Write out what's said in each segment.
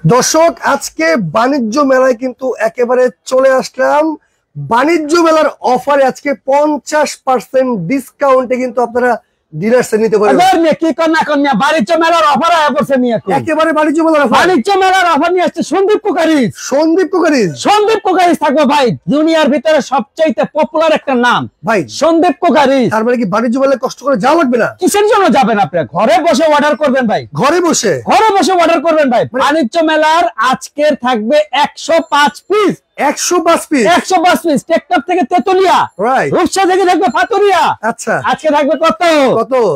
দর্শক আজকে বাণিজ্য মেলায় কিন্তু একেবারে চলে আসলাম। বাণিজ্য মেলার অফারে আজকে 50% ডিসকাউন্টে কিন্তু আপনারা ডিনার সেট নিতে পারবেন। কি কন্যা কন্যা বাণিজ্য মেলার অফার আইছে নিয়ে একেবারে বাণিজ্য মেলার অফার। বাণিজ্য মেলার অফার নিয়ে আসছে সন্দীপ কুকারিজ। সন্দীপ কুকারিজ থাকবে ভাই, দুনিয়ার ভিতরে সবচেয়ে পপুলার একটা নাম ভাই সন্দীপ কুকারিজ। তার মানে কি বাণিজ্য মেলায় কষ্ট করে যাওয়া লাগবে না? কিসের জন্য যাবেন আপনি? ঘরে বসে অর্ডার করবেন ভাই, ঘরে বসে অর্ডার করবেন ভাই। বাণিজ্য মেলার আজকের থাকবে 105 পিস। 105 পিস টেকটপ থেকে তেতুলিয়া, রূপসা থেকে থাকবে ফাতুরিয়া। আচ্ছা আজকে থাকবে কত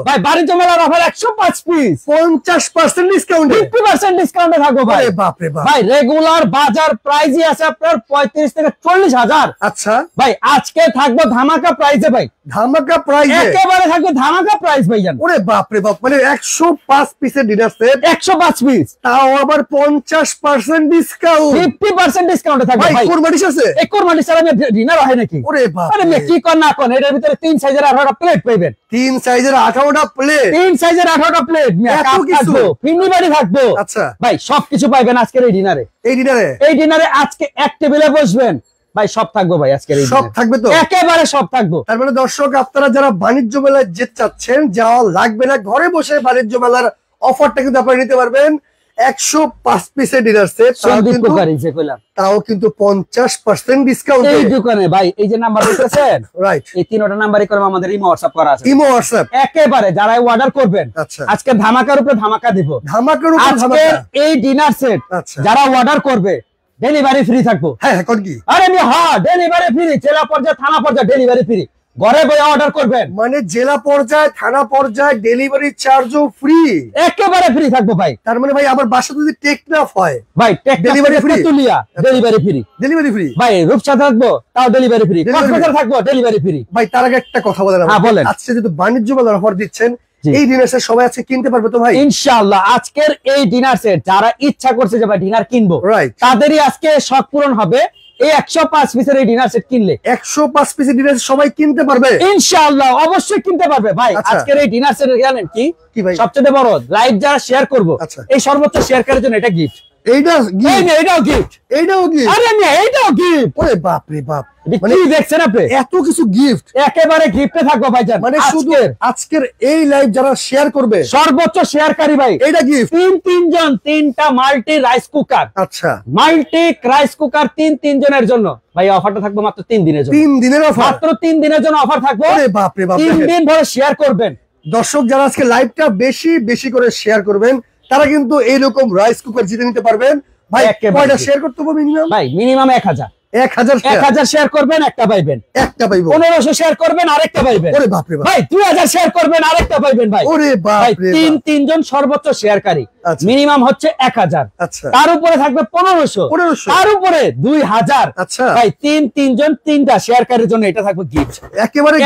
ভাই? বাণিজ্য মেলার অফার 105 পিস, 50% ডিসকাউন্ট, 50% ডিসকাউন্টে থাকবে ভাই। বাপ রে বাপ ভাই রেগুলার বাজার প্রাইসই আছে আপনার 35 থেকে 40 হাজার। আচ্ছা ভাই আজকে থাকবে ধামাকা প্রাইসে ভাই, ধামাকা প্রাইসে একেবারে থাকবে ধামাকা প্রাইস ভাই জান। ওরে বাপ রে বাপ, মানে 105 পিসের ডিনার সেট, 105 পিস, তাও আবার 50% ডিসকাউন্ট, 50% ডিসকাউন্টে থাকবে ভাই। কোরবানি আছে, এই কোরবানি ছাড়া ডিনার হয় নাকি? ওরে বাপ আরে মে কি কর না কোন, এটার ভিতরে 3 সাইজের 18টা প্লেট পাবেন। 3 সাইজের 18টা প্লেট, 3 সাইজের 18টা প্লেট এত কিছু ফিনি বাড়ি থাকবো। আচ্ছা ভাই সবকিছু পাবেন আজকের এই ডিনারে। এই ডিনারে আজকে এক টেবিলে বসবেন ভাই, সব থাকবো ভাই আজকের এই সব থাকবে তো, একেবারে সব থাকবো। তার মানে দর্শক আপনারা যারা বাণিজ্য মেলায় যেতে চাচ্ছেন, যাওয়া লাগবে না, ঘরে বসে বাণিজ্য মেলার অফারটা কিন্তু আপনারা নিতে পারবেন। 105 পিসের ডিনার সেট, তাও কিন্তু 50% ডিসকাউন্ট এই দোকানে ভাই। এই যে নাম্বার দিতেছেন রাইট, এই তিনটা নাম্বারই করে আমাদের ইমো হোয়াটসঅ্যাপ করা আছে। ইমো হোয়াটসঅ্যাপ একেবারে যারা অর্ডার করবেন আজকে ধামাকার উপরে ধামাকা দিব। ধামাকার উপরে ধামাকা। এই ডিনার সেট যারা অর্ডার করবে ডেলিভারি ফ্রি থাকবো। হ্যাঁ কোন কি? আরে হ্যাঁ ডেলিভারি ফ্রি, জেলা পর্যায়ে থানা পর্যায়ে ডেলিভারি ফ্রি। ঘরে বসে অর্ডার করবেন, মানে জেলা পর্যায়ে থানা পর্যায়ে ডেলিভারি চার্জও ফ্রি, একেবারে ফ্রি থাকবো ভাই। তার মানে ভাই আমার বাসা যদি টেকনাফ হয় ভাই ডেলিভারি ফ্রি, তুলিয়া ডেলিভারি ফ্রি, ডেলিভারি ফ্রি ভাই। রূপসা থাকবো তাও ডেলিভারি ফ্রি, কক্সবাজার থাকবো ডেলিভারি ফ্রি। ভাই তার আগে একটা কথা বলেন, আজকে যেহেতু বাণিজ্য মেলার অফার দিচ্ছেন, এই ডিনার সেট সবাই আজকে কিনতে পারবে তো ভাই? ইনশাআল্লাহ আজকের এই ডিনার সেট যারা ইচ্ছা করছে যে ভাই ডিনার কিনবো, তাদেরই আজকে শখ পূরণ হবে। এই 105 পিসের এই ডিনার সেট কিনলে 105 পিসের ডিনার সবাই কিনতে পারবে ইনশাআল্লাহ, অবশ্যই কিনতে পারবে ভাই। আজকের এই ডিনার সেট জানেন কি ভাই? সবচেয়ে বড় লাইভ যারা শেয়ার করব, এই সর্বোচ্চ শেয়ারকারীর জন্য এটা গিফট। এইটাও গিফট, এইটাও গিফট। আরে না এইটাও গিফট। ওরে বাপ রে বাপ, মানে কি দেখছেন আপনি? এত কিছু গিফট, একেবারে গিফটে থাকবো ভাইজান। মানে শুধু আজকের এই লাইভ যারা শেয়ার করবে সর্বোচ্চ শেয়ারকারী ভাই, এটা গিফট। তিনজন 3টা মাল্টি রাইস কুকার। আচ্ছা মাল্টি রাইস কুকার 3 জনের জন্য ভাই। অফারটা থাকবে মাত্র 3 দিনের জন্য। 3 দিনের অফার, মাত্র 3 দিনের জন্য অফার থাকবে। আরে বাপ রে বাপ, 3 দিন ধরে শেয়ার করবেন। দর্শক যারা আজকে লাইভটা বেশি বেশি করে শেয়ার করবেন, তারা কিন্তু এইরকম রাইস কুকার জিতে নিতে পারবেন ভাই। কয়টা শেয়ার করতে হবে মিনিমাম? ভাই মিনিমাম 1000 শেয়ার করবেন একটা পাইবেন, একটা পাইবেন। 1500 শেয়ার করবেন আরেকটা পাইবেন। ওরে বাপ রে বাপ ভাই, 2000 শেয়ার করবেন আরেকটা পাইবেন ভাই। ওরে বাপ রে বাপ, 3 জন সর্বোচ্চ শেয়ারকারী, মিনিমাম হচ্ছে 1000। আচ্ছা তার উপরে থাকবে 1500, তার উপরে 2000। আচ্ছা ভাই 3 জন 3টা শেয়ারকারীর জন্য এটা থাকবে গিফট, একেবারে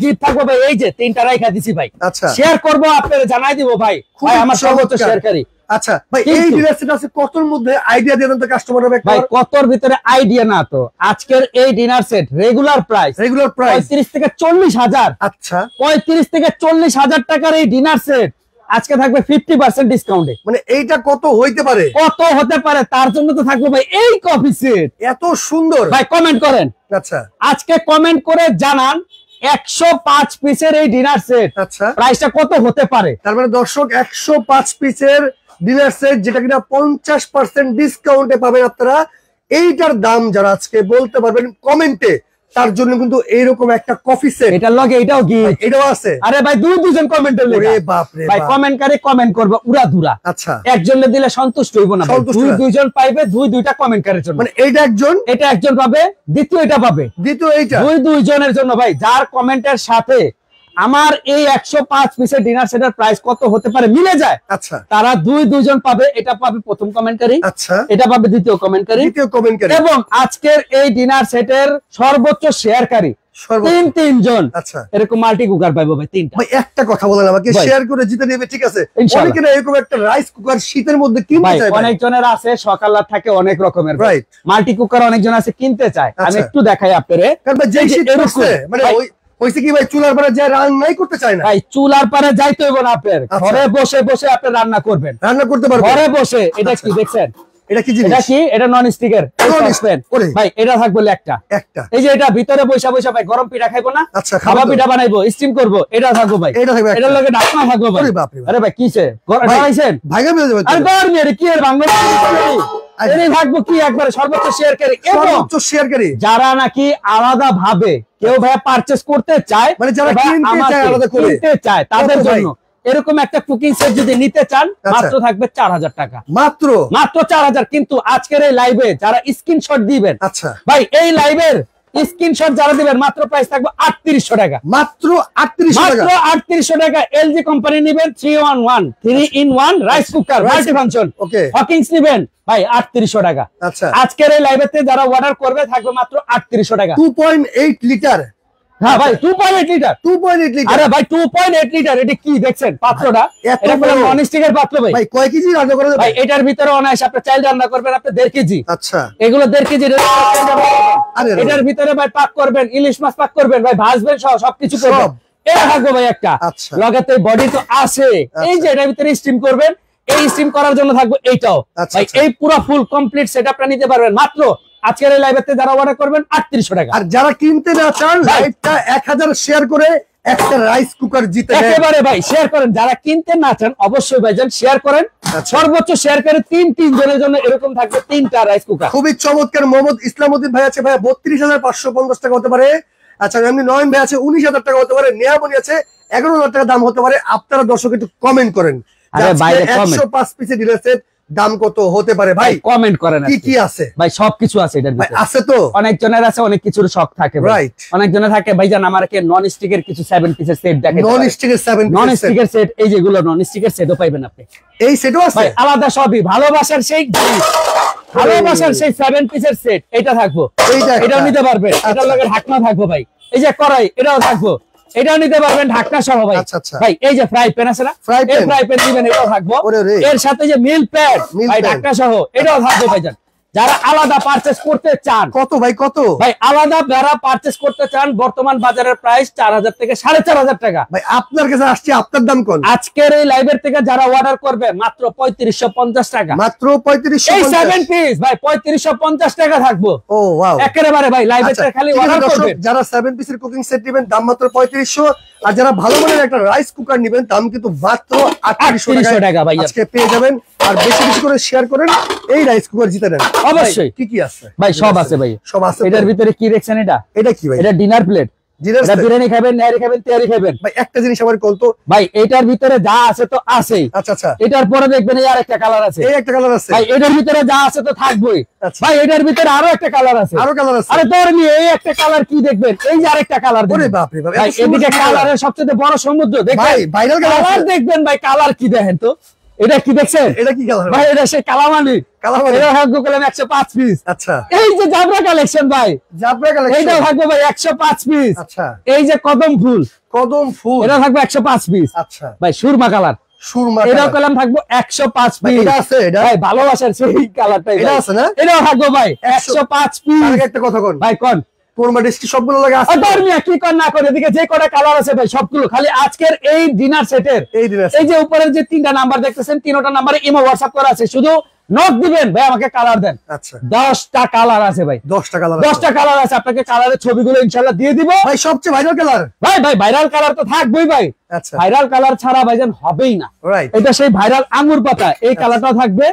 গিফট থাকবে ভাই। এই যে 3টা রাইখা দিছি ভাই। আচ্ছা শেয়ার করব আপনাদের জানাই দিব ভাই, আমার সর্বোচ্চ শেয়ারকারী। আচ্ছা ভাই এই ডিনার সেট আছে কতর মধ্যে? আইডিয়া দিয়ে দেন তো কাস্টমার হবে ভাই। কতর ভিতরে আইডিয়া না তো, আজকের এই ডিনার সেট রেগুলার প্রাইস 35 থেকে 40 হাজার। আচ্ছা 35 থেকে 40 হাজার টাকার এই ডিনার সেট আজকে থাকবে 50% ডিসকাউন্টে। মানে এইটা কত হইতে পারে? কত হতে পারে তার জন্য তো থাকবে ভাই এই কফি সেট। এত সুন্দর ভাই, কমেন্ট করেন। আচ্ছা আজকে কমেন্ট করে জানান 105 পিসের এই ডিনার সেট আচ্ছা প্রাইসটা কত হতে পারে। তার মানে দর্শক 105 পিসের ডিনার সেট যেটা কিনা 50% ডিসকাউন্টে পাবেন আপনারা, এইটার দাম যারা আজকে বলতে পারবেন কমেন্টে, তার জন্য কিন্তু এইরকম একটা কফি সেট, এটার লগে এটাও গিফট, এটাও আছে। আরে ভাই দুইজন কমেন্টের লেখা। ওরে বাপ রে ভাই, কমেন্টকারী কমেন্ট করবে উড়াধুরা। আচ্ছা একজনে দিলে সন্তুষ্ট হইব না, দুইজন পাইবে, দুইটা কমেন্টকারীর জন্য। মানে এইটা একজন পাবে, দ্বিতীয় এটা পাবে, দ্বিতীয় এইটা, দুইজনের জন্য ভাই। যার কমেন্টের সাথে আমার এই 105 পিসের ডিনার সেটের প্রাইস কত হতে পারে মিলে যায়, আচ্ছা তারা দুইজন পাবে। এটা পাবে প্রথম কমেন্টকারী, আচ্ছা এটা পাবে দ্বিতীয় কমেন্টকারী, এবং আজকের এই ডিনার সেটের সর্বোচ্চ শেয়ারকারী 3 জন। আচ্ছা এরকম মাল্টি কুকার পাইবো ভাই 3টা। ভাই একটা কথা বলেন আমাকে, শেয়ার করে জিতে নেবে ঠিক আছে? অনেকে না এরকম একটা রাইস কুকার শীতের মধ্যে কিনতে চায়। অনেকজনের আছে সকালবেলা থাকে অনেক রকমের মাল্টি কুকার, অনেকজন আছে কিনতে চায়। আমি একটু দেখাই আপনারে, কারণ যে শীত পড়ছে মানে হইছে কি ভাই, চুলার পারে যায় রান্নাই করতে চায় না ভাই। চুলার পারে যাইতে হইব না, আপনার ঘরে বসে বসে আপনি রান্না করবেন, রান্না করতে পারবেন ঘরে বসে। এটা কি দেখছেন? এটা কি জিনিস? এটা কি? এটা নন স্টিকের ভাই। এটা থাকবে একটা এই যে এটা ভিতরে বৈশা বৈশা ভাই গরম পিঠা খাইবো না, আচ্ছা খাবার পিঠা বানাইবো, স্টিম করবো, এটা থাকবো ভাই। এটার লগে ঢাকনা থাকবো ভাই। আরে ভাই কিসে গড়াইছেন ভাইগা মিলে যাবে? আরে গড় মেরে কি এর বাংলা এই থাকবো কি একবারে সর্বোচ্চ শেয়ারকারী, সর্বোচ্চ শেয়ারকারী যারা নাকি আলাদা ভাবে কেউ ভাই পারচেজ করতে চায়, মানে যারা কিনতে চায় তাদের জন্য এরকম একটা কুকিং সেট যদি নিতে চান মাত্র থাকবে 4000 টাকা, মাত্র 4000। কিন্তু আজকের এই লাইভে যারা স্ক্রিনশট দিবেন, আচ্ছা ভাই এই লাইভের স্ক্রিনশট যারা দিবেন মাত্র প্রাইস থাকবে 3800 টাকা, মাত্র 3800 টাকা। এলজি কোম্পানি নেবেন 3-in-1 rice cooker multi function, okay Hawkins নেবেন ভাই 3800 টাকা। আচ্ছা আজকের এই লাইভেতে যারা অর্ডার করবে থাকবে মাত্র 3800 টাকা। 2.8 লিটার, হ্যাঁ ভাই 2.8 লিটার, 2.8 লিটার। আরে ভাই 2.8 লিটার। এটা কি দেখছেন পাত্রটা? এটা পুরো নন স্টিকের পাত্র ভাই। ভাই কয় কেজি রান্না করা যাবে? ভাই এটার ভিতরে অনায়াসে আপনি চাইলে রান্না করবেন আপনি 1.5 কেজি। আচ্ছা এগুলো 1.5 কেজি। এটার ভিতরে ভাই পাক করবেন, ইলিশ মাছ পাক করবেন ভাই, ভাজবেন সবকিছু করবেন। এটা থাকবে ভাই একটা। লগাতে বডি তো আছে, এই যে এটার ভিতরে স্টিম করবেন, এই স্টিম করার জন্য থাকবে এইটাও ভাই। এই পুরো ফুল কমপ্লিট সেটআপটা নিতে পারবেন মাত্র আজকের এই লাইভেতে যারা অর্ডার করবেন 3800 টাকা। আর যারা কিনতে না চান লাইভটা 1000 শেয়ার করে একটা রাইস কুকার জিতে নেন। একেবারে ভাই শেয়ার করেন। যারা কিনতে না চান অবশ্যই ভাইজান শেয়ার করেন। সর্বোচ্চ শেয়ার করে 3 জনের জন্য এরকম থাকবে 3টা রাইস কুকার। খুবই চমৎকার। মোহাম্মদ ইসলামউদ্দিন ভাই আছে ভাই 32550 টাকা হতে পারে। আচ্ছা এমনি নয়ন ভাই আছে 19000 টাকা হতে পারে। নেহামনি আছে 11000 টাকা দাম হতে পারে। আপনারা দর্শক একটু কমেন্ট করেন। আরে ভাই 105 পিসের ডিলার সেট দাম কত হতে পারে ভাই? কমেন্ট করেন। কি কি আছে ভাই? সবকিছু আছে এটার ভিতরে। আছে তো অনেক জনের আছে অনেক কিছুর শখ থাকে ভাই। অনেক জনের থাকে ভাইজান আমারকে নন স্টিকের কিছু 7 পিসের সেট দেখেন। নন স্টিকের 7 পিসের নন স্টিকের সেট, এই যেগুলো নন স্টিকের সেটও পাইবেন আপনি। এই সেটও আছে ভাই আলাদা সবই ভালোবাসার সেই 7 পিসের সেট এটা থাকবো। এটাও নিতে পারবেন। এটার লগে ঢাকনা থাকবো ভাই। এই যে কড়াই এটাও থাকবো, এটাও নিতে পারবেন ঢাকনা সহ ভাই। ভাই এই যে ফ্রাই প্যান আছে না, এই ফ্রাই প্যান দিবেন, এটাও থাকবো। এর সাথে যে মিল প্যাড ভাই ঢাকনা সহ এটাও থাকবে ভাইজান। যারা আলাদা পারচেজ করতে চান, কত ভাই কত ভাই আলাদা যারা পারচেজ করতে চান বর্তমান বাজারের প্রাইস 4000 থেকে 4500 টাকা। ভাই আপনার কাছে আসছে, আপনার দাম কোন? আজকের এই লাইভের থেকে যারা অর্ডার করবে মাত্র 3550 টাকা, মাত্র 3550। এই 7 পিস ভাই 3550 টাকা থাকবো। ও ওয়াও একেবারে ভাই লাইভেতে খালি অর্ডার করবেন। যারা 7 পিসের কুকিং সেট নেবেন দাম মাত্র 3500, আর যারা ভালো মানের একটা রাইস কুকার নেবেন দাম কিন্তু মাত্র 3800 টাকা ভাই আজকে পেয়ে যাবেন। আর বেশি বেশি করে শেয়ার করেন, এই রাইস কুকার জিতে নেন। অবশ্যই। কি কি আছে ভাই? সব আছে ভাই, সব আছে। এটার ভিতরে কি দেখছেন? এটা কি ভাই? এটা ডিনার প্লেট। এটা বিরিয়ানি খাবেন, নেহারি খাবেন, তেহারি খাবেন। ভাই একটা জিনিস আমার বলতো ভাই, এটার ভিতরে যা আছে তো আছেই। আচ্ছা আচ্ছা। এটার পরে দেখবেন এই আরেকটা কালার আছে, এই একটা কালার আছে ভাই। এটার ভিতরে যা আছে তো থাকবেই ভাই। এটার ভিতরে আরো একটা কালার আছে, আরো কালার আছে। আরে তোর নিয়ে এই একটা কালার কি দেখবেন, এই যে আরেকটা কালার। ওরে বাপ রে বাপ, ভাই এদিকে কালারের সবচেয়ে বড় সমুদ্র দেখবেন ভাই। ভাইরাল কালার দেখবেন ভাই। কালার কি দেখেন তো? এটা কি দেখছেন? এটা কি কালার ভাই? এটা সেই কালামানি। এটা থাকবে কলম 105 পিস। আচ্ছা। এই যে জাবরা কালেকশন ভাই, জাবরা কালেকশন এটা থাকবে ভাই 105 পিস। আচ্ছা। এই যে কদম ফুল, কদম ফুল এটা থাকবে 105 পিস। আচ্ছা ভাই সুরমা কালার, সুরমা এটাও কলম থাকবে 105 পিস। এটা আছে, এটা ভাই ভালোবাসার সেই কালারটা এটা আছে না? এটাও থাকবে ভাই 105 পিস। আগে একটা কথা কোন ভাই কোন কোরমা ডিস্ট্রি সবগুলো লাগে আছে। ধর্মিয়া কি কর না করে এদিকে যে কটা কালার আছে ভাই সবগুলো খালি আজকের এই ডিনার সেটের। এই যে উপরের যে 3টা নাম্বার দেখতেছেন 3টা নাম্বারে ইমো হোয়াটসঅ্যাপ করা আছে, শুধু নোট দিবেন ভাই আমাকে কালার দেন। আচ্ছা 10টা কালার আছে ভাই, 10টা কালার, 10টা কালার আছে। আপনাকে কালারের ছবিগুলো ইনশাআল্লাহ দিয়ে দিব ভাই। সবচেয়ে ভাইরাল কালার ভাই, ভাই ভাইরাল কালার তো থাকবেই ভাই। আচ্ছা ভাইরাল কালার ছাড়া ভাইজান হবেই না। এটা সেই ভাইরাল আঙ্গুর পাতা, এই কালারটাও থাকবে।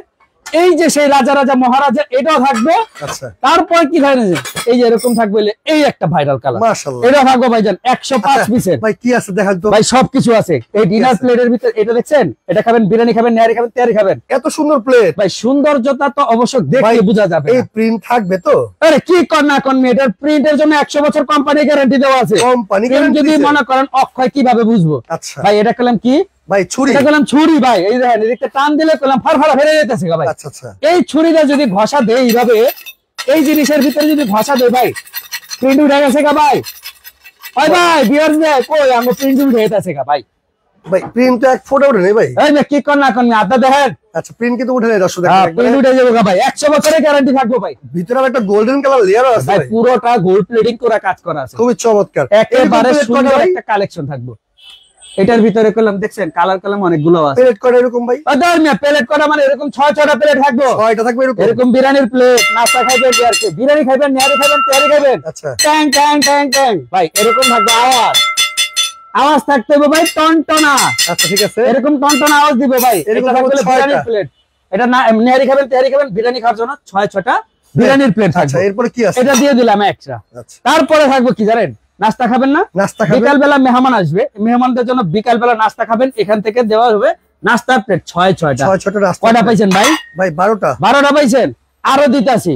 এই যে সেই রাজা রাজা মহারাজা এটাও থাকবে। আচ্ছা তারপর কি হয় না যে এই যে এরকম থাকবে এই একটা ভাইরাল কালার, মাশাআল্লাহ। এটা থাকবে ভাইজান 105 পিসের। ভাই কি আছে দেখান তো ভাই। সবকিছু আছে এই ডিনার প্লেটের ভিতরে। এটা দেখছেন? এটা খাবেন, বিরিয়ানি খাবেন, নেহারি খাবেন, তেহারি খাবেন। এত সুন্দর প্লেট ভাই সৌন্দর্যতা তো অবশ্যই দেখে বোঝা যাবে। এই প্রিন্ট থাকবে তো? আরে কি কর না কর, এটার প্রিন্টের জন্য 100 বছর কোম্পানি গ্যারান্টি দেওয়া আছে। কোম্পানি গ্যারান্টি যদি মনে করেন অক্ষয় কিভাবে বুঝবো? আচ্ছা ভাই এটা কলম কি ভাই? ছুরি। এটা কলম ছুরি ভাই। এই দেখেন এদিকে টান দিলে কলম ফারফারা ফেলে যেতেছে ভাই। আচ্ছা আচ্ছা। এই ছুরিটা যদি ঘষা দেয় এইভাবে এই জিনিসের ভিতরে যদি ঘষা দেয় ভাই প্রিন্ট উঠে গেছে গা ভাই। ভাই ভাই ভিউয়ার্স নে কই আমার প্রিন্ট উঠে গেছে গা ভাই। ভাই প্রিন্ট তো এক ফোঁটা উঠে নেই ভাই। এই যে কি কর না কর আপনি দেখেন। আচ্ছা প্রিন্ট কিন্তু উঠে নেই দর্শক দেখেন। প্রিন্ট উঠে যাবে গা ভাই, 100 বছরের গ্যারান্টি থাকবে ভাই। ভিতরে একটা গোল্ডেন কালার লেয়ার আছে ভাই, পুরোটা গোল্ড প্লেটিং করা কাজ করা আছে, খুবই চমৎকার। একেবারে সুন্দর একটা কালেকশন থাকবে। এটার ভিতরে করলাম দেখছেন কালার কলম অনেকগুলো আছে। প্লেট করা এরকম ভাই? প্লেট করা মানে এরকম 6-6টা প্লেট থাকবে। 6টা থাকবে এরকম বিরিয়ানির প্লেট। নাস্তা খাইবেন আর কি বিরিয়ানি খাইবেন, নিহারি খাইবেন, তেহারি খাইবেন। আচ্ছা ট্যাং ট্যাং ট্যাং ট্যাং ভাই এরকম থাকবে আওয়াজ থাকতে হবে ভাই টনটনা। আচ্ছা ঠিক আছে, এরকম টনটনা আওয়াজ দিবে ভাই। এটা থাকবে বিরিয়ানির প্লেট। এটা না নিহারি খাবেন, তেহারি খাবেন, বিরিয়ানি খাওয়ার জন্য 6-6টা বিরিয়ানির প্লেট থাকবে। আচ্ছা এরপর কি আছে? এটা দিয়ে দিলাম এক্সট্রা। তারপরে থাকবে কি জানেন? নাস্তা খাবেন না? নাস্তা খাবেন। বিকাল বেলা মেহমান আসবে, মেহমানদের জন্য বিকাল বেলা নাস্তা খাবেন, এখান থেকে দেওয়া হবে নাস্তার প্লেট 6-6টা। 6-6টা নাস্তা। কয়টা পাইছেন ভাই? ভাই 12টা। 12টা পাইছেন? আরো দিতাছি,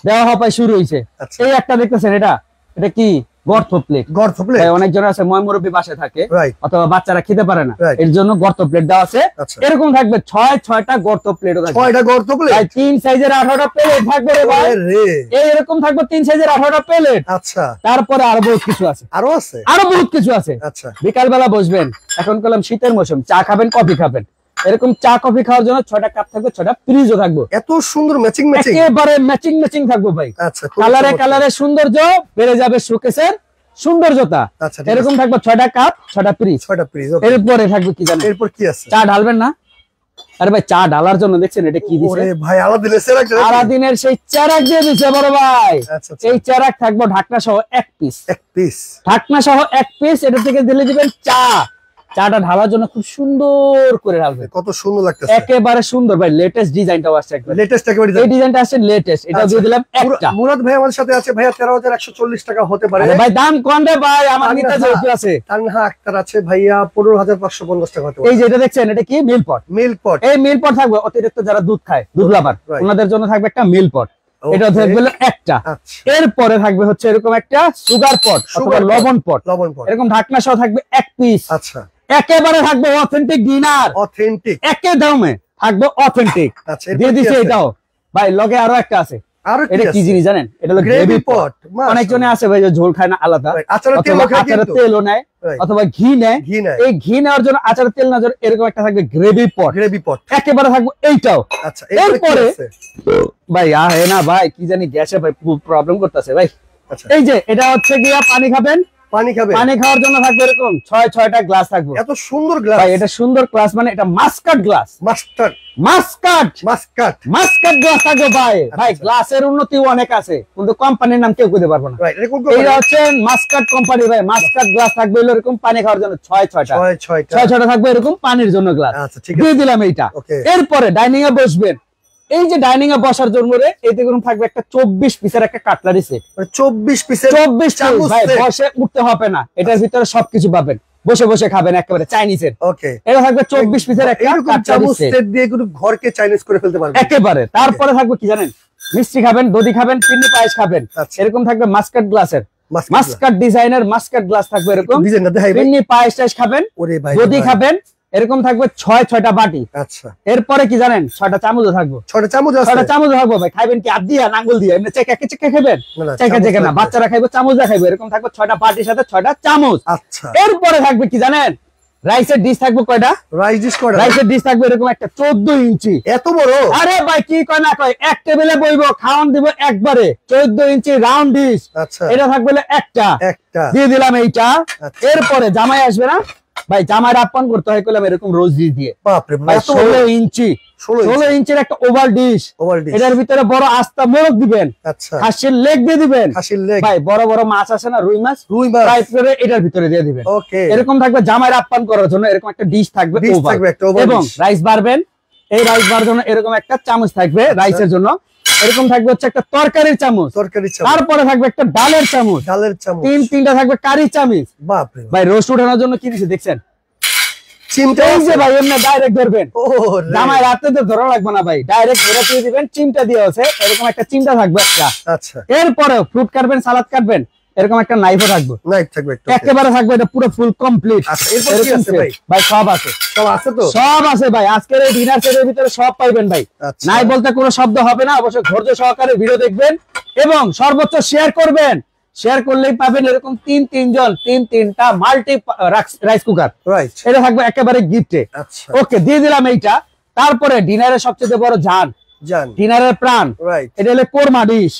দেওয়া হবে শুরু হইছে। এই একটা দেখতেছেন, এটা কি গর্ত প্লেট। গর্ত প্লেট অনেকজন আছে ময়মুরব্বী বাসায় থাকে অথবা বাচ্চারা খেতে পারে না, এর জন্য গর্ত প্লেট দেওয়া আছে। এরকম থাকবে 6-6টা গর্ত প্লেট। 6টা গর্ত প্লেট, 3 সাইজের 18টা প্লেট থাকবে রে ভাই। এরকম থাকবে 3 সাইজের 18টা প্লেট। আচ্ছা তারপরে আরো বহুত কিছু আছে, আরো বহুত কিছু আছে। আচ্ছা বিকাল বেলা বসবেন, এখন কলম শীতের মৌসুম, চা খাবেন, কফি খাবেন, এরকম চা কফি খাওয়ার জন্য 6টা কাপ থাকবে, 6টা ফ্রিজও থাকবে। এত সুন্দর ম্যাচিং ম্যাচিং, একেবারে ম্যাচিং ম্যাচিং থাকবে ভাই। আচ্ছা কালারে কালারে সৌন্দর্য বেড়ে যাবে, শোকেসের সৌন্দর্যতা। এরকম থাকবে 6টা কাপ, 6টা ফ্রিজ, 6টা ফ্রিজ। এরপরে থাকবে কি জানেন? এরপর কি আছে? চা ঢালবেন না? আরে ভাই চা ঢালার জন্য দেখছেন এটা কি দিছে? ওরে ভাই আলাদিনের চেরাক, আলাদিনের সেই চেরাক দিয়ে দিছে বড় ভাই। এই চেরাক থাকবে ঢাকনা সহ 1 পিস, 1 পিস ঢাকনা সহ 1 পিস। এটা থেকে দিলে দিবেন চাটা ঢালার জন্য খুব সুন্দর করে ঢালবে। কত সুন্দর লাগতেছে, একেবারে সুন্দর ভাই। লেটেস্ট ডিজাইনটাও আসছে, একবার লেটেস্ট একেবারে এই ডিজাইনটা আসছে লেটেস্ট। এটা দিয়ে দিলাম একটা। মুরাদ ভাই আমাদের সাথে আছে ভাইয়া, 13140 টাকা হতে পারে। আরে ভাই দাম কোন রে ভাই? আমার নিতে যেহেতু আছে তানহা আক্তার আছে ভাইয়া, 15550 টাকা হতে পারে। এই যে এটা দেখছেন, এটা কি মিল পট। মিল পট, এই মিল পট থাকবে অতিরিক্ত যারা দুধ খায়, দুধ লাভার, ওনাদের জন্য থাকবে একটা মিল পট। এটা থাকবে একটা। এরপরে থাকবে হচ্ছে এরকম একটা সুগার পট অথবা লবণ পট। এরকম ঢাকনা সহ থাকবে 1 পিস। আচ্ছা একেবারে থাকবে অথেন্টিক ডিনার, অথেন্টিক একে দামে থাকবে অথেন্টিক। আচ্ছা দিয়ে দিছে এটাও ভাই। লগে আরো একটা আছে, এটা কি জিনিস জানেন? এটা হলো গ্রেভি পট। অনেকজনে আছে ভাই যে ঝোল খায় না আলাদা, আচারের তেলও নেয় অথবা ঘি নেয়। এই ঘি নেওয়ার জন্য আচারের তেল নেওয়ার জন্য এরকম একটা থাকবে গ্রেভি পট। গ্রেভি পট একেবারে থাকবে এইটাও। আচ্ছা এরপরে ভাই না ভাই কি জানি গ্যাসে ভাই প্রবলেম করতেছে ভাই। এই যে এটা হচ্ছে গিয়া পানি খাবেন, পানি খাওয়ার জন্য থাকবে এরকম 6-6টা গ্লাস থাকবে। এত সুন্দর গ্লাস ভাই, এটা সুন্দর গ্লাস মানে এটা মাস্কাট গ্লাস। মাস্কাট গ্লাস থাকবে ভাই। ভাই গ্লাসের উন্নতি অনেক আছে, কিন্তু কোম্পানির নাম কেউ কইতে পারবো না। এটা হচ্ছে মাস্কাট কোম্পানি ভাই। মাস্কাট গ্লাস থাকবে এরকম পানি খাওয়ার জন্য 6-6টা থাকবে এরকম পানির জন্য গ্লাস। দিয়ে দিলাম এইটা। এরপরে ডাইনিং এ বসবেন, এই যে ডাইনিং এ বসার জন্য এতে করে থাকবে একটা 24 পিসের একটা কাটলারি সেট। 24 পিসের 24 চামচ ভাই, বসে উঠতে হবে না, এটার ভিতরে সবকিছু পাবেন, বসে বসে খাবেন একেবারে চাইনিজের। ওকে এটা থাকবে 24 পিসের একটা কাটলারি সেট দিয়ে কিন্তু ঘরকে চাইনিজ করে ফেলতে পারবেন একেবারে। তারপরে থাকবে কি জানেন? মিষ্টি খাবেন, দধি খাবেন, চিনি পায়েস খাবেন, এরকম থাকবে মাস্কাট গ্লাসের, মাস্কাট ডিজাইনের মাস্কাট গ্লাস থাকবে এরকম। চিনি পায়েস টাইস খাবেন, দধি খাবেন, এরকম থাকবে 6-6টা বাটি। আচ্ছা এরপরে কি জানেন? 6টা চামচও থাকবে। 6টা চামচ থাকবে ভাই। খাইবেন কি হাত দিয়ে নাঙ্গল দিয়ে? এমনি চেকা খাবেন? চেকা না, বাচ্চারা খাইবে, চামচা খাইবে। এরকম থাকবে 6টা বাটির সাথে 6টা চামচ। আচ্ছা এরপরে থাকবে কি জানেন? রাইসের ডিশ থাকবে কয়টা? রাইসের ডিশ থাকবে এরকম একটা 14 ইঞ্চি। এত বড়? আরে ভাই কি কয় না কয়, এক টেবিলে বইবো, খাওয়ান দিব একবারে। 14 ইঞ্চি রাউন্ড ডিশ। আচ্ছা এটা থাকবে একটা দিয়ে দিলাম এইটা। এরপরে জামাই আসবে না ভাই, জামাইয়ের আপ্যায়ন করতে হয় কইলাম এরকম রোজ ডিশ দিয়ে। বাপরে ভাই 16 ইঞ্চির একটা ওভাল ডিশ। এটার ভিতরে বড় আস্তা মোরগ দিবেন। আচ্ছা খাসির লেগ দিয়ে দিবেন। ভাই বড় বড় মাছ আছে না, রুই মাছ ফ্রাই করে এটার ভিতরে দিয়ে দিবেন। এরকম থাকবে জামাইয়ের আপ্যায়ন করার জন্য এরকম একটা ডিশ থাকবে এবং রাইস বাড়বেন, এই রাইস বার জন্য এরকম একটা চামচ থাকবে রাইসের জন্য। এরকম থাকবে হচ্ছে একটা তরকারির চামচ, তারপরে থাকবে একটা ডালের চামচ, তিনটা থাকবে কারি চামচ। বাপরে ভাই রোস্ট উঠানোর জন্য কি দিছে দেখছেন? চিমটা। এই যে ভাই এমনি ডাইরেক্ট ধরবেন, জামাই রাতে তো ধরা লাগবে না ভাই, ডাইরেক্ট ধরে দিয়ে দিবেন। চিমটা দিয়ে আছে এরকম একটা চিমটা থাকবে একটা। আচ্ছা এরপরে ফ্রুট কাটবেন, সালাদ কাটবেন, এরকম একটা নাইফও থাকবে। একেবারে থাকবে, এটা পুরো ফুল কমপ্লিট। ভাই সব আছে, সব আছে ভাই। আজকের এই ডিনার সেটের ভিতরে সব পাইবেন ভাই। নাই বলতে কোনো শব্দ হবে না, অবশ্যই ধৈর্য সহকারে ভিডিও দেখবেন এবং সর্বোচ্চ শেয়ার করবেন। শেয়ার করলেই পাবেন এরকম 3টা মাল্টি রাইস কুকার। এটা থাকবে একেবারে গিফটে। ওকে দিয়ে দিলাম এইটা। তারপরে ডিনারের সবচেয়ে বড় জান ডিনারের প্রাণ, এটা হলো কোরমা ডিশ।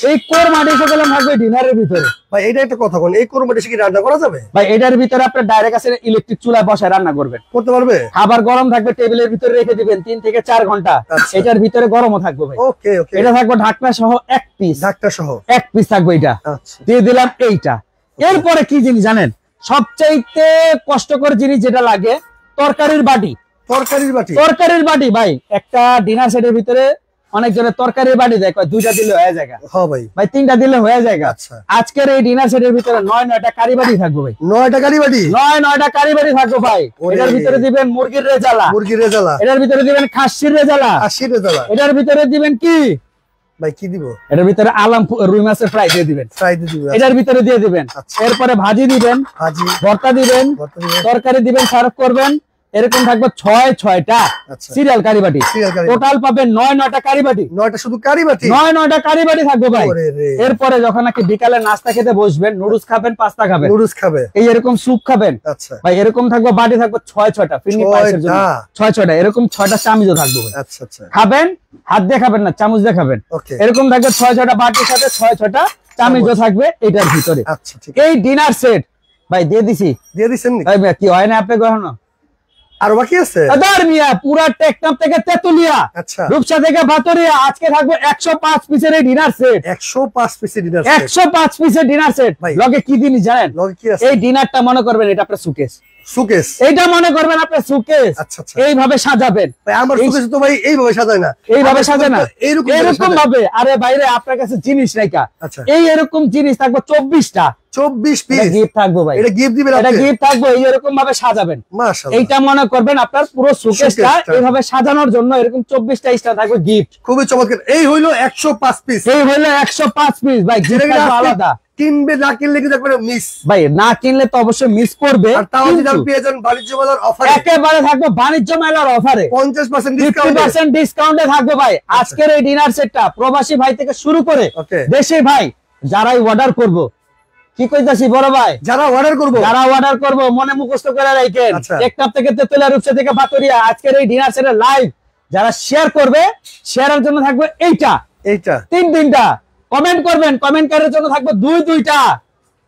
এই কোরমা ডিশ হলো থাকবে ডিনারের ভিতরে। ভাই এটা একটা কথা বলেন, এই কোরমা ডিশে কি রান্না করা যাবে? ভাই এটার ভিতরে আপনি ডাইরেক্ট আছে ইলেকট্রিক চুলায় বসায় রান্না করবেন, করতে পারবে। খাবার গরম থাকবে, টেবিলের ভিতরে রেখে দিবেন 3 থেকে 4 ঘন্টা, এটার ভিতরে গরমও থাকবে ভাই। ওকে ওকে। এটা থাকবে ঢাকনা সহ এক পিস, ঢাকনা সহ এক পিস থাকবে এটা। দিয়ে দিলাম এইটা। এরপরে কি জিনিস জানেন, সবচাইতে কষ্টকর জিনিস যেটা লাগে, তরকারির বাটি। তরকারির বাটি ভাই, একটা ডিনার সেটের ভিতরে অনেক জনের তরকারির বাটি দেয়, 2টা দিলে হয়ে যায়। ভাই 3টা দিলে হয়ে যায়। আজকের এই ডিনার সেটের ভিতরে 9টা কারি বাটি থাকবে ভাই। 9টা কারি বাটি, 9টা কারি বাটি থাকবে ভাই। এটার ভিতরে দিবেন মুরগির রেজালা, এটার ভিতরে দিবেন খাসির রেজালা, এটার ভিতরে দিবেন কি ভাই, কি দিব? এটার ভিতরে আলাম রুই মাছের ফ্রাই দিয়ে দিবেন, এটার ভিতরে দিয়ে দিবেন। এরপরে ভাজি দিবেন, ভর্তা দিবেন, তরকারি দিবেন, সার্ভ করবেন। এরকম থাকবে 6টা সিরিয়াল কারি বাটি। টোটাল পাবেন 9টা কারি বাটি। 9টা শুধু কারি বাটি, 9টা কারি বাটি থাকবে ভাই। এরপরে যখন নাকি বিকালে নাস্তা খেতে বসবেন, নুডলস খাবেন, পাস্তা খাবেন, এই এরকম স্যুপ খাবেন ভাই, এরকম থাকবে বাটি থাকবে 6টা ফিরনি পায়েসের জন্য 6টা, এরকম 6টা চামচও থাকবে ভাই। খাবেন হাত দিয়ে খাবেন না, চামচ দিয়ে খাবেন। এরকম থাকবে 6টা বাটির সাথে 6টা চামচও থাকবে এটার ভিতরে। এই ডিনার সেট ভাই দিয়ে দিছেন ভাই, কি হয় না আপনি গহনা আর বাকি আছে? পুরা টেকনাফ থেকে তেতুলিয়া, রূপসা থেকে ভাতরিয়া, আজকে থাকবে 105 পিসের এই ডিনার সেট। 105 পিসের ডিনার সেট, 105 পিসের ডিনার সেট। লগে কি জিনিস জানেন? এই ডিনারটা মনে করবেন এটা আপনার সুকেস, এইটা মনে করবেন আপনার সুকেস। এইভাবে সাজাবেন। আমার সুকেস তো ভাই এইভাবে সাজায় না, এইভাবে সাজায় না, এরকম ভাবে। আরে বাইরে আপনার কাছে জিনিস নাই কা, এই এরকম জিনিস থাকবে 24টা, 24 পিস গিফট থাকবে ভাই। এটা গিফট দিবেন, এটা গিফট থাকবে, এই এরকম ভাবে সাজাবেন। মাশাআল্লাহ। এইটা মনে করবেন আপনার পুরো সুকেসটা এইভাবে সাজানোর জন্য এরকম 24টা স্টার থাকবে গিফট। খুবই চমৎকার। এই হইলো 105 পিস, এই হইলো 105 পিস ভাই। গিফট আলাদা, কিনবে না কিনলে কিন্তু একবারে মিস ভাই, না কিনলে তো অবশ্যই মিস করবে। আর তাও যদি আপনি পেয়ে যান বাণিজ্য মেলার অফারে, একেবারে থাকবে বাণিজ্য মেলার অফারে 50% ডিসকাউন্টে থাকবে ভাই। আজকের এই ডিনার সেটটা প্রবাসী ভাই থেকে শুরু করে দেশের ভাই যারাই অর্ডার করব, কি কইতাছি বড় ভাই, যারা অর্ডার করব মনে মুখস্থ করে রাখেন। টেকনাফ থেকে তেতুলিয়া, রূপসা থেকে ভাতরিয়া, আজকের এই ডিনার সেটের লাইভ যারা শেয়ার করবে, শেয়ারের জন্য থাকবে এইটা 3টা। কমেন্ট করবেন, কমেন্টারের জন্য থাকবে 2টা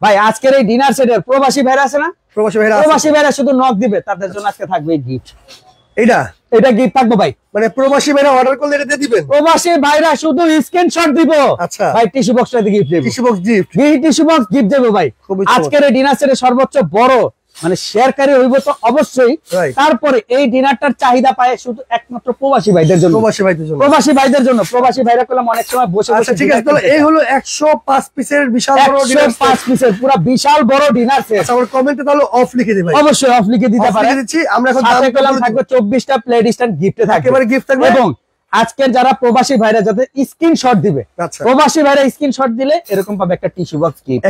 ভাই। আজকের এই ডিনার সেটের প্রবাসী ভাইরা আছে না, প্রবাসী ভাইরা শুধু নক দিবে, তাদের জন্য আজকে থাকবে এই গিফট। এটা গিফট থাকবে ভাই। মানে প্রবাসী ভাইরা অর্ডার করলে এটা দিয়ে দিবেন, প্রবাসী ভাইরা শুধু স্ক্রিনশট দিব ভাই, টিস্যু বক্সটা গিফট দেব, টিস্যু বক্স গিফট দেব ভাই। আজকের এই ডিনার সেটের সর্বোচ্চ বড় মানে শেয়ারকারী হইব তো অবশ্যই। তারপরে এই ডিনারটার চাহিদা পায় শুধু একমাত্র প্রবাসী ভাইদের জন্য, প্রবাসী ভাইদের জন্য। প্রবাসী ভাইরা করলাম অনেক সময় বসে বসে। ঠিক আছে, তাহলে এই হলো 105 পিসের বিশাল বড় ডিনার, 105 পিসের পুরো বিশাল বড় ডিনার সেট। আমার কমেন্টে তাহলে অফ লিখে দিবেন, অবশ্যই অফ লিখে দিতে পারেন। আমরা এখন সাথে কলম থাকবে 24টা প্লেট স্ট্যান্ড গিফটে থাকবে, একেবারে গিফট থাকবে। এবং আজকের যারা প্রবাসী ভাইরা যাতে স্ক্রিনশট দিবে, প্রবাসী ভাইরা স্ক্রিনশট দিলে এরকম পাবে একটা টিস্যু বক্স গিফট,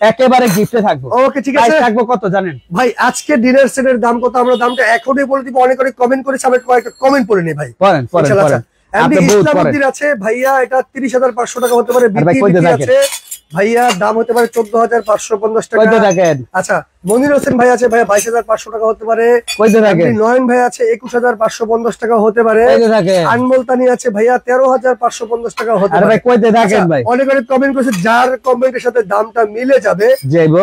একেবারে গিফটে থাকবে। ওকে ঠিক আছে, থাকবে কত জানেন ভাই? আজকে ডিনার সেটের দাম কত? আমরা দামটা এখনই বলে দিব। অনেক কমেন্ট করেছে, আমি কয়েকটা কমেন্ট পড়ে নেই ভাই। পড়েন। ইসলামউদ্দিন আছে ভাইয়া, এটা 30,500 টাকা হতে পারে। আছে ভাইয়া, দাম হতে পারে 14,550 টাকা। আচ্ছা, মনির হোসেন ভাই আছে ভাইয়া, 22,500 টাকা হতে পারে। নয়ন ভাই আছে 21,550 টাকা হতে পারে। আনমোল তানি আছে ভাইয়া 13,550 টাকা হতে পারে। অনেক কমেন্ট করেছে, যার কমেন্টের সাথে দামটা মিলে যাবে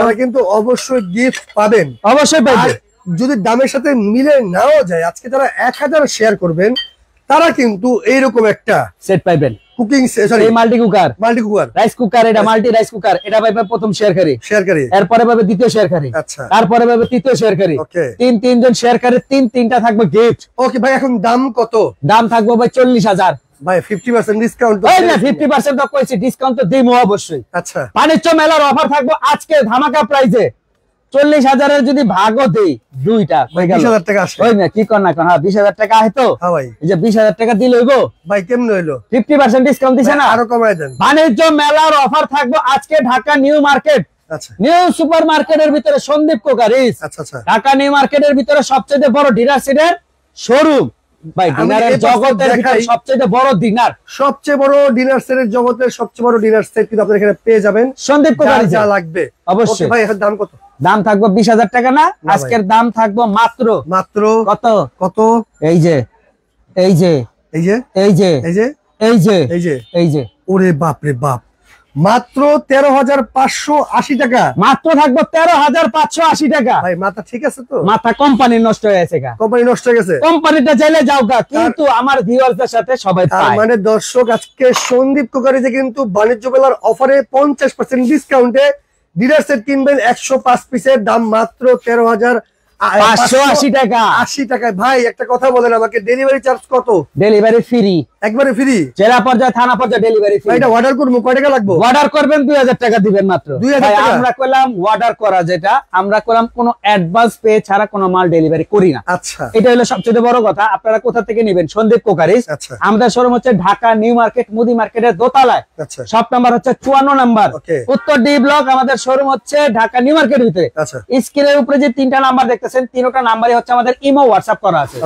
তারা কিন্তু অবশ্যই গিফট পাবেন, অবশ্যই পাবেন। যদি দামের সাথে মিলে নাও যায়, আজকে যারা 1000 শেয়ার করবেন তারা কিন্তু এইরকম একটা সেট পাইবেন। Cooking sorry multi cooker rice cooker, এটা মাল্টি রাইস কুকার, এটা পাইবে প্রথম শেয়ারকারী, এরপরে পাবে দ্বিতীয় শেয়ারকারী, তারপরে পাবে তৃতীয় শেয়ারকারী, তিনজন শেয়ারকারী, তিনটা থাকবে গিফট। ওকে ভাই, এখন দাম কত? দাম থাকবে ভাই 40,000 ভাই। 50% ডিসকাউন্ট তো? না 50% তো কইছি, ডিসকাউন্ট তো দিমু অবশ্যই। আচ্ছা, বাণিজ্য মেলার অফার থাকবে আজকে ধামাকা প্রাইজে। 40,000-এর যদি ভাগও দেই 2টা 20,000 টাকা আসে। ওই না কি কর না কোন, 20,000 টাকা আহে তো। হ্যাঁ ভাই, এই যে 20,000 টাকা দিলে হইবো ভাই? কেমনে হইলো? 50% ডিসকাউন্ট দিছে না, আরো কমায় দেন। বাণিজ্য মেলার অফার থাকবে আজকে Dhaka new market, new super মার্কেটের ভিতরে সন্দীপ কোকারিজ। ঢাকা নিউ মার্কেটের ভিতরে সবচেয়ে বড় ডিনার সেটের শোরুম ভাই। ডিনারের জগতের ভিতরে সবচেয়ে বড় ডিনার, সবচেয়ে বড় ডিনার সেটের জগতের সবচেয়ে বড় ডিনার সেট কিন্তু আপনারা এখানে পেয়ে যাবেন সন্দীপ কোকারিজ। যা লাগবে অবশ্যই ভাই। এর দাম কত? দাম থাকবে 20,000 টাকা না, আজকের দাম থাকবে মাত্র কত? এই যে এই যে এই যে এই যে এই যে এই যে এই যে ওরে বাপ রে বাপ, মাত্র 13,580 টাকা। মাত্র থাকবো 13,580 টাকা। ভাই মাথা ঠিক আছে তো? মাথা কোম্পানি নষ্ট হয়ে গেছে, কোম্পানি নষ্ট হয়ে গেছে, কোম্পানিটা চাইলে যাও গা, কিন্তু আমার ভিউয়ারদের সাথে সবাই পায়। মানে দর্শক, আজকে সন্দীপ কুকারিজে কিন্তু বাণিজ্য মেলার অফারে 50% ডিসকাউন্টে ডিনার সেট কিনবেন 105 পিসের, দাম মাত্র 13,580 টাকা। 80 টাকায়। ভাই একটা কথা বলেন আমাকে, ডেলিভারি চার্জ কত? ডেলিভারি ফ্রি, একবারে ফ্রি, জেলা পর্যায়ে থানা পর্যায়ে ডেলিভারি ফ্রি। এটা অর্ডার করব, কয় টাকা লাগবে? অর্ডার করবেন 2000 টাকা দিবেন মাত্র। 2000 টাকা। আমরা কইলাম অর্ডার করা, যেটা আমরা কইলাম কোনো অ্যাডভান্স পে ছাড়া কোনো মাল ডেলিভারি করি না। আচ্ছা, এটা হলো সবচেয়ে বড় কথা। আপনারা কোথা থেকে নেবেন? সন্দীপ কুকারিজ। আমাদের শোরুম হচ্ছে ঢাকা নিউ মার্কেট মুদি মার্কেটের দোতলায়। শপ নাম্বার হচ্ছে 54 নাম্বার, উত্তর ডি ব্লক। আমাদের শোরুম হচ্ছে ঢাকা নিউ মার্কেটের ভিতরে। স্ক্রিনের উপরে যে 3টা নাম্বার দেখতেছেন, 3টা নাম্বারই হচ্ছে আমাদের ইমো হোয়াটসঅ্যাপ করা আছে।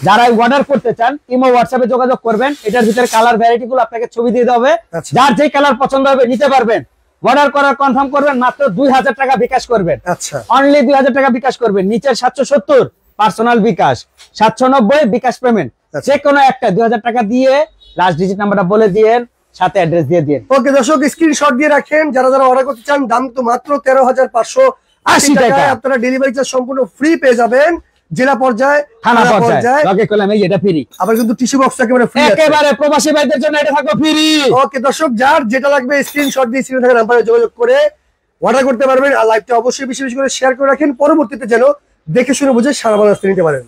যারা অর্ডার করতে চান ইমো হোয়াটসঅ্যাপে যোগাযোগ করবেন। এটার ভিতরে কালার ভ্যারাইটি গুলো আপনাকে ছবি দিয়ে দেবে, যার যে কালার পছন্দ হবে নিতে পারবেন। অর্ডার করার কনফার্ম করবেন, মাত্র 2000 টাকা বিকাশ করবেন। আচ্ছা, অনলি 2000 টাকা বিকাশ করবেন। নিচের 770 পার্সোনাল বিকাশ, 790 বিকাশ পেমেন্ট, যে কোনো একটা 2000 টাকা দিয়ে লাস্ট ডিজিট নাম্বারটা বলে দিয়েন, সাথে অ্যাড্রেস দিয়ে দিন। ওকে দর্শক, স্ক্রিনশট দিয়ে রাখেন। যারা যারা অর্ডার করতে চান, দাম তো মাত্র 13,580 টাকা। আপনারা ডেলিভারি চার্জ সম্পূর্ণ ফ্রি পেয়ে যাবেন, জেলা পর্যায়ে থানা পর্যায়ে। ওকে কইলাম এই এটা ফ্রি। আবার কিন্তু টিস্যু বক্স একেবারে ফ্রি, একেবারে প্রবাসী ভাইদের জন্য এটা থাকবে ফ্রি। ওকে দর্শক, যার যেটা লাগবে স্ক্রিনশট দিয়ে স্ক্রিনে থাকা নাম্বারে যোগাযোগ করে অর্ডার করতে পারবেন। আর লাইভটা অবশ্যই বেশি বেশি করে শেয়ার করে রাখেন, পরবর্তীতে যেন দেখে শুনে বুঝে সারা বাংলাদেশে নিতে পারেন।